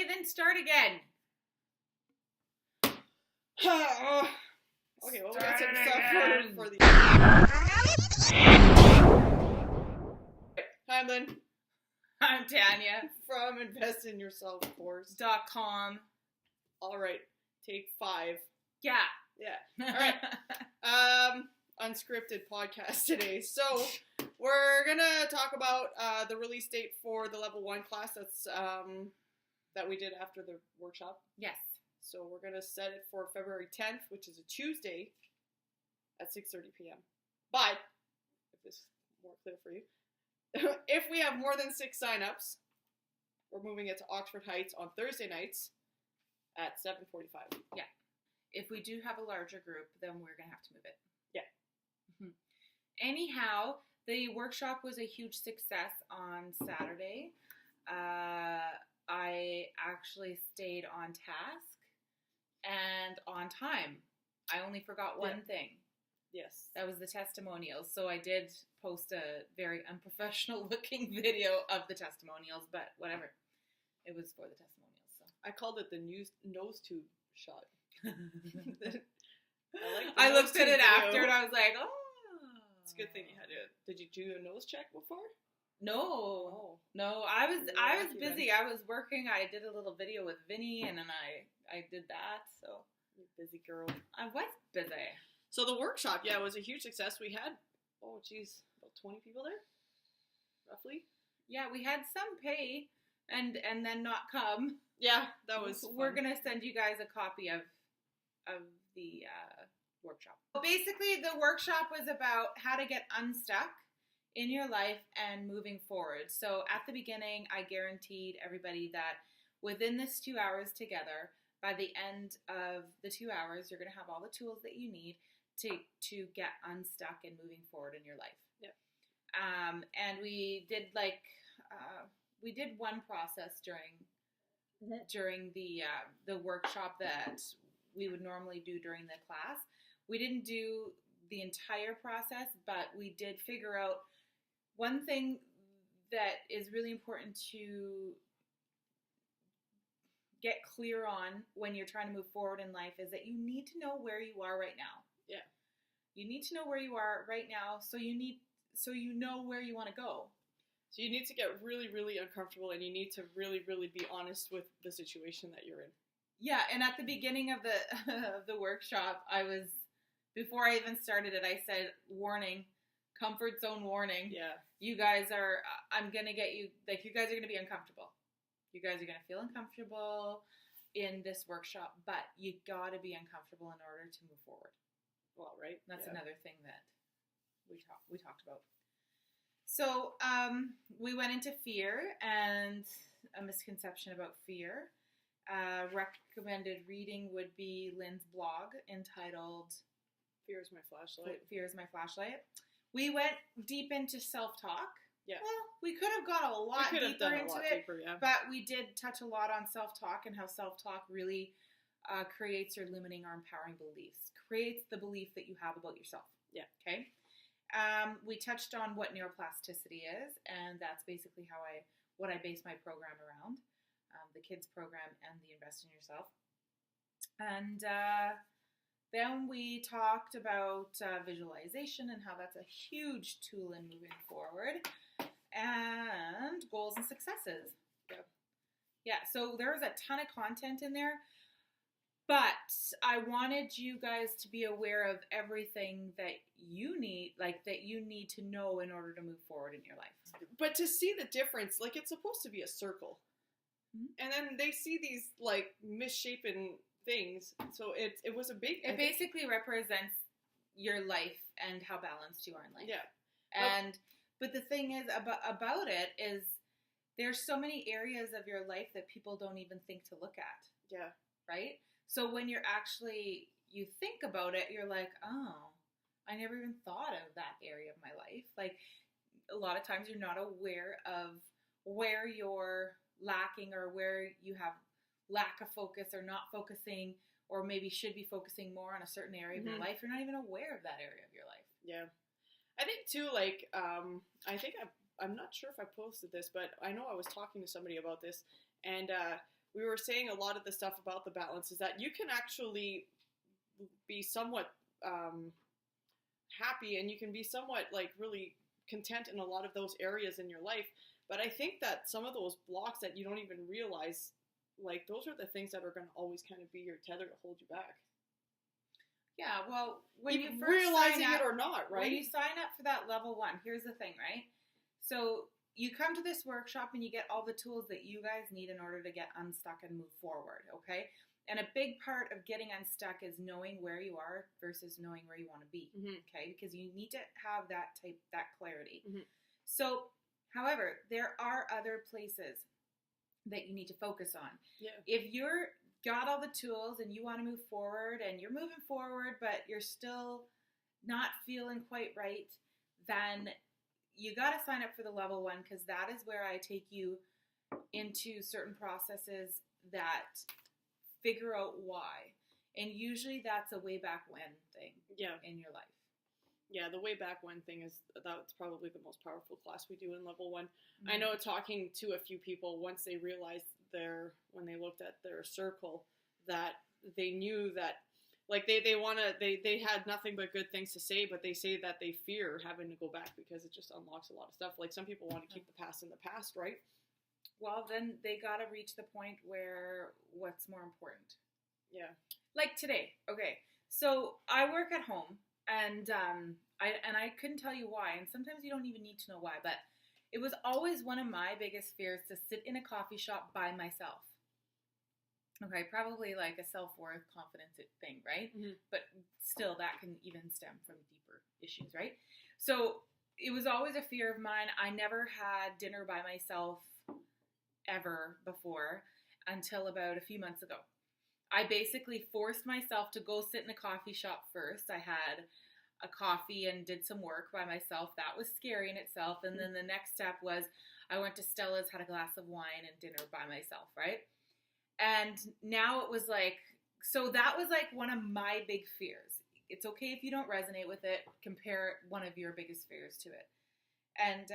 then start again. Okay, well, we got some stuff for the... Hi, I'm Lynne. I'm Tanya. From investinyourself.com. All right, take 5. Yeah. All right. Unscripted podcast today. So we're gonna talk about the release date for the level 1 class that's that we did after the workshop. Yes. So we're gonna set it for February 10th, which is a Tuesday at 6:30 p.m. But if this is more clear for you, if we have more than 6 signups, we're moving it to Oxford Heights on Thursday nights at 7:45. Yeah. If we do have a larger group, then we're going to have to move it. Yeah. Mm-hmm. Anyhow, the workshop was a huge success on Saturday. I actually stayed on task and on time. I only forgot one thing. Yes. That was the testimonials. So I did post a very unprofessional looking video of the testimonials, but whatever. It was for the testimonials. So I called it the nose tube shot. I looked at it after and I was like, oh. It's a good thing you had it. Did you do a nose check before? No. I was busy. I was working. I did a little video with Vinny and then I did that. So you're a busy girl. I was busy. So the workshop, it was a huge success. We had, about 20 people there, roughly. Yeah, we had some pay and then not come. Yeah, that was We're going to send you guys a copy of the workshop. Well, basically, the workshop was about how to get unstuck in your life and moving forward. So at the beginning, I guaranteed everybody that within this 2 hours together, by the end of the 2 hours, you're going to have all the tools that you need to get unstuck and moving forward in your life. Yep. And we did we did one process during the workshop that we would normally do during the class. We didn't do the entire process, but we did figure out one thing that is really important to get clear on when you're trying to move forward in life is that you need to know where you are right now. Yeah. You need to know where you are right now so you know where you want to go. So you need to get really, really uncomfortable and you need to really, really be honest with the situation that you're in. Yeah, and at the beginning of the workshop, before I even started it, I said, warning, comfort zone warning. Yeah. You guys are, I'm going to get you, you guys are going to be uncomfortable. You guys are going to feel uncomfortable in this workshop, but you got to be uncomfortable in order to move forward. Well, right. That's another thing that we talked about. So we went into fear and a misconception about fear. Recommended reading would be Lynne's blog entitled Fear is My Flashlight. Fear is My Flashlight. We went deep into self-talk. Yeah. Well, we could have gone a lot deeper into it, but we did touch a lot on self-talk and how self-talk really creates your limiting or empowering beliefs. Creates the belief that you have about yourself. Yeah. Okay. We touched on what neuroplasticity is, and that's basically what I base my program around. The kids program and the Invest in Yourself. And then we talked about visualization and how that's a huge tool in moving forward, and goals and successes. Yeah, so there was a ton of content in there, but I wanted you guys to be aware of everything that you need to know in order to move forward in your life. But to see the difference, it's supposed to be a circle. And then they see these misshapen things. So it was a big. It basically represents your life and how balanced you are in life. Yeah. But the thing is about it is there's so many areas of your life that people don't even think to look at. Yeah. Right. So when you think about it, you're like, oh, I never even thought of that area of my life. A lot of times you're not aware of where you're lacking or where you have lack of focus or not focusing or maybe should be focusing more on a certain area of your life. You're not even aware of that area of your life. Yeah. I think too, I'm not sure if I posted this, but I know I was talking to somebody about this, and we were saying a lot of the stuff about the balance is that you can actually be somewhat happy, and you can be somewhat like really content in a lot of those areas in your life. But I think that some of those blocks that you don't even realize, like those are the things that are going to always kind of be your tether to hold you back. Yeah, well, when you first realizing sign up, it or not, right? When you sign up for that level 1, here's the thing, right? So you come to this workshop and you get all the tools that you guys need in order to get unstuck and move forward, okay? And a big part of getting unstuck is knowing where you are versus knowing where you want to be, okay? Because you need to have that clarity. So, however, there are other places that you need to focus on. Yeah. If you're got all the tools and you want to move forward and you're moving forward but you're still not feeling quite right, then you got to sign up for the level 1, because that is where I take you into certain processes that figure out why. And usually that's a way back when thing in your life. Yeah, the way back when thing that's probably the most powerful class we do in level 1. I know, talking to a few people, once they realized when they looked at their circle, that they knew that, like, they had nothing but good things to say, but they say that they fear having to go back because it just unlocks a lot of stuff. Like, some people want to keep the past in the past, right? Well, then they got to reach the point where what's more important. Yeah. Like today. Okay. So I work at home, and I couldn't tell you why, and sometimes you don't even need to know why, but it was always one of my biggest fears to sit in a coffee shop by myself. Okay, probably like a self-worth, confidence thing, right? But still, that can even stem from deeper issues, right? So it was always a fear of mine. I never had dinner by myself ever before until about a few months ago. I basically forced myself to go sit in a coffee shop first. I had a coffee and did some work by myself. That was scary in itself. And then the next step was I went to Stella's, had a glass of wine and dinner by myself, right? And now it was like, so that was like one of my big fears. It's okay if you don't resonate with it. Compare one of your biggest fears to it. And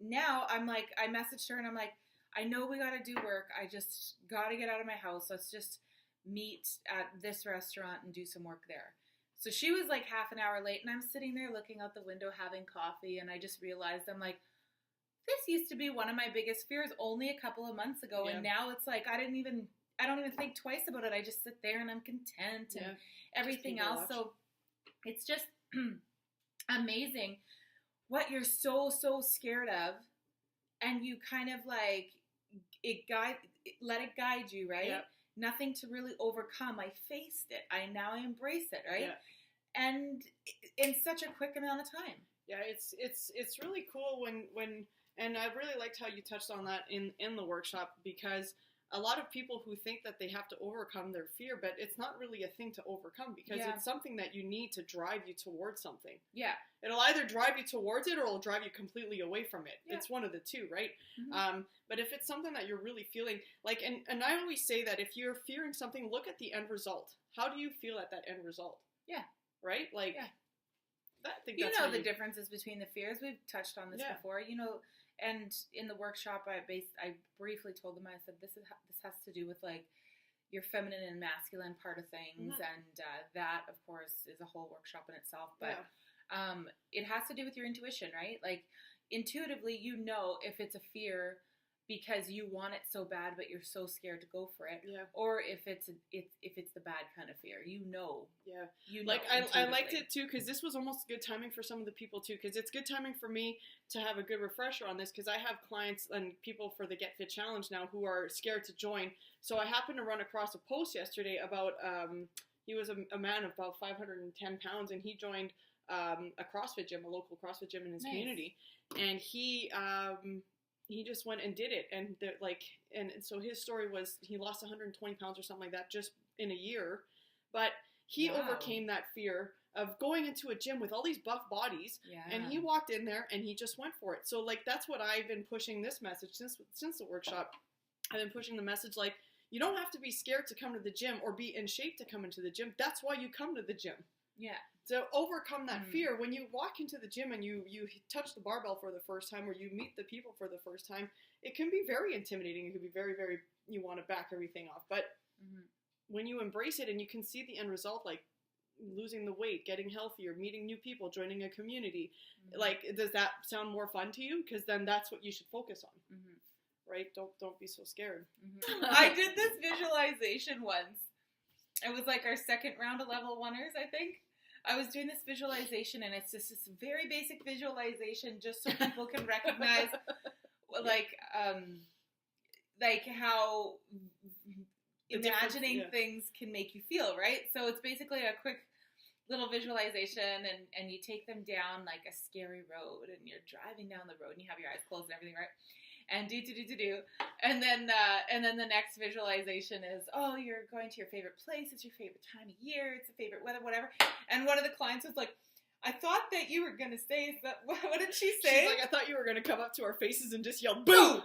now I'm like, I messaged her and I'm like, I know we got to do work. I just got to get out of my house. Let's just meet at this restaurant and do some work there. So she was like half an hour late, and I'm sitting there looking out the window having coffee, and I just realized, I'm like, this used to be one of my biggest fears only a couple of months ago, and now it's like I don't even think twice about it. I just sit there and I'm content and everything else. So it's just amazing what you're so scared of, and you kind of like let it guide you, right? Yep. Nothing to really overcome. I faced it. I now embrace it, right? Yeah. And in such a quick amount of time. Yeah, it's really cool when and I really liked how you touched on that in the workshop, because a lot of people who think that they have to overcome their fear, but it's not really a thing to overcome, because it's something that you need to drive you towards something. Yeah. It'll either drive you towards it or it'll drive you completely away from it. Yeah. It's one of the two, right? Mm-hmm. But if it's something that you're really feeling, like, and I always say that if you're fearing something, look at the end result. How do you feel at that end result? Yeah. Right? Like, I think you know the differences between the fears. We've touched on this before, you know. And in the workshop, I briefly told them, I said, this has to do with like your feminine and masculine part of things, and that of course is a whole workshop in itself. But it has to do with your intuition, right? Like intuitively, you know if it's a fear because you want it so bad, but you're so scared to go for it, or if it's the bad kind of fear, you know. Yeah, you know. Like I liked it too, because this was almost good timing for some of the people too, because it's good timing for me to have a good refresher on this, because I have clients and people for the Get Fit Challenge now who are scared to join. So I happened to run across a post yesterday about he was a man of about 510 pounds, and he joined a CrossFit gym, a local CrossFit gym in his community, and he just went and did it, and so his story was he lost 120 pounds or something like that just in a year, but he overcame that fear of going into a gym with all these buff bodies, and he walked in there and he just went for it. So like that's what I've been pushing this message since the workshop. I've been pushing the message like, you don't have to be scared to come to the gym or be in shape to come into the gym. That's why you come to the gym. Yeah. So overcome that fear. When you walk into the gym and you touch the barbell for the first time, or you meet the people for the first time, it can be very intimidating. It can be very, very, you want to back everything off. But when you embrace it and you can see the end result, like losing the weight, getting healthier, meeting new people, joining a community, like, does that sound more fun to you? Because then that's what you should focus on, right? Don't be so scared. I did this visualization once. It was like our second round of level 1ers, I think. I was doing this visualization, and it's just this very basic visualization, just so people can recognize, like how imagining things can make you feel, right? So it's basically a quick little visualization, and you take them down like a scary road, and you're driving down the road, and you have your eyes closed and everything, right? And and then the next visualization is, oh, you're going to your favorite place, it's your favorite time of year, it's the favorite weather, whatever. And one of the clients was like, I thought that you were gonna say that. What did she say? She's like, I thought you were gonna come up to our faces and just yell boom,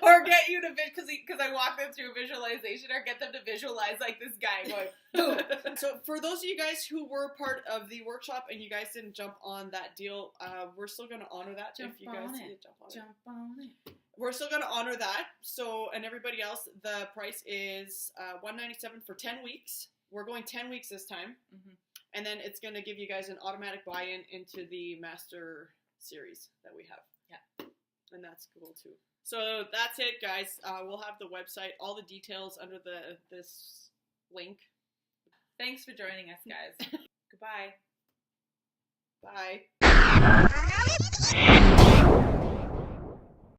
or get you to because I walk them through a visualization, or get them to visualize like this guy going boom. So for those of you guys who were part of the workshop and you guys didn't jump on that deal, we're still gonna honor that. Jump if you guys on did it. jump on it. We're still gonna honor that. So, and everybody else, the price is $197 for 10 weeks. We're going 10 weeks this time. And then it's going to give you guys an automatic buy-in into the master series that we have. Yeah. And that's cool too. So that's it, guys. We'll have the website, all the details under this link. Thanks for joining us, guys. Goodbye. Bye.